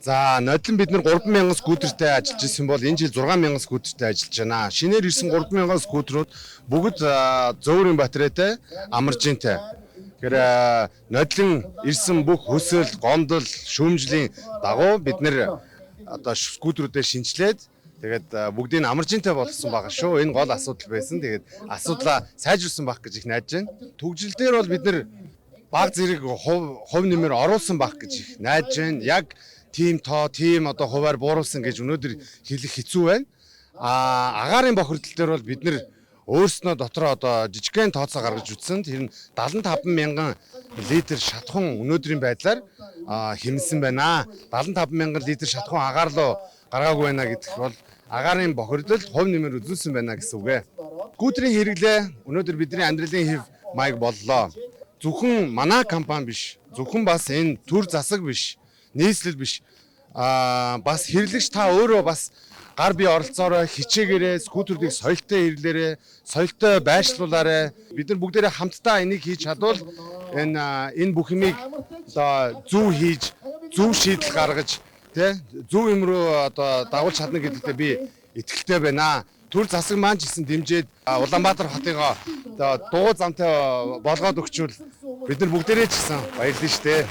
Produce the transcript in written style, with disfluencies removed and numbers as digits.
За нодлон бид нар 3,000 скутертэй ажиллаж исэн бол энэ жил 6,000 скутертэй ажиллаж байна. Шинээр ирсэн 3,000 скутерууд бүгд зөөврийн батарейтай, амаржинтай. Тэгэхээр нодлон ирсэн бүх хөсөл, гомдол, шүүмжлийн дагуу бид нар одоо скутерүүдээ шинжилээд тэгээд бүгдийг амаржинтай болсон байгаа шүү. Энэ гол асуудал байсан. Тэгээд асуудлаа сайжруулсан байх гэж их найдаж байна. Төгжил дээр бол бид нар баг зэрэг хувь нэмэр оруулсан байх гэж их найдаж байна. Яг тим одоо хуваар бууруулсан гэж өнөөдөр хэлэх хэцүү байна. Агаарын бохирдол дээр бол бид нар өөрснөө дотроо одоо жижигхэн тооцоо гаргаж үзсэн. Тэр нь 75,000 литр шатхун өнөөдрийн байдлаар хэмнэсэн байна. 75,000 литр шатхун агаар руу гаргаагүй байна гэдэг бол агаарын бохирдол хувь нэмэр үзүүлсэн байна гэсэн үг ээ. Скутерийн хэрэглээ өнөөдөр бидний амьдралын хэв маяг боллоо. Зөвхөн манай компани биш, зөвхөн бас энэ төр засаг биш, нийслэл биш. Бас хэрэглэгч та өөрөө бас гар бие оролцоороо хичээгээрээ скутерыг соёлтой хэрэглээрээ, соёлтой байршлуулаарай. Бид нар бүгдээрээ хамтдаа энийг хийж чадвал энэ бүх юмыг одоо зөв хийж, зөв шийдэл гаргаж, тэ зөв юм руу одоо дагуулж чадна гэдэгтээ би итгэлтэй байна. Төр засаг маань ч гэсэн дэмжиж Улаанбаатар хотыгоо дуу замтай болгоод өгчвөл бид нар бүгдээрээ ч гэсэн баярлалаа шүү дээ.